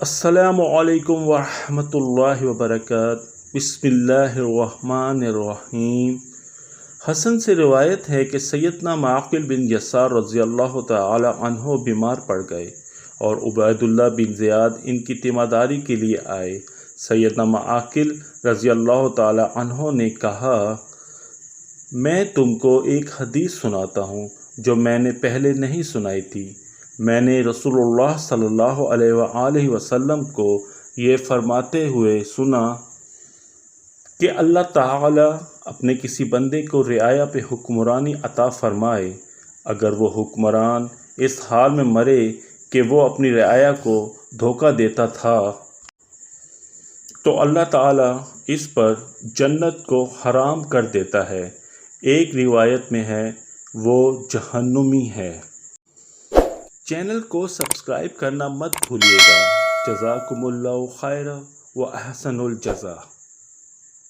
السلام علیکم ورحمۃ اللہ وبرکاتہ۔ بسم اللہ الرحمن الرحیم۔ حسن سے روایت ہے کہ سیدنا معقل بن یسار رضی اللہ تعالی عنہ بیمار پڑ گئے اور عبید اللہ بن زیاد ان کی تیمارداری کے لیے آئے۔ سیدنا معقل رضی اللہ تعالی عنہ نے کہا، میں تم کو ایک حدیث سناتا ہوں جو میں نے پہلے نہیں سنائی تھی۔ میں نے رسول اللہ صلی اللہ علیہ وآلہ وسلم کو یہ فرماتے ہوئے سنا کہ اللہ تعالی اپنے کسی بندے کو رعایا پہ حکمرانی عطا فرمائے، اگر وہ حکمران اس حال میں مرے کہ وہ اپنی رعایا کو دھوکہ دیتا تھا تو اللہ تعالی اس پر جنت کو حرام کر دیتا ہے۔ ایک روایت میں ہے وہ جہنمی ہے۔ چینل کو سبسکرائب کرنا مت بھولیے گا۔ جزاکم اللہ خیرا و احسن الجزا۔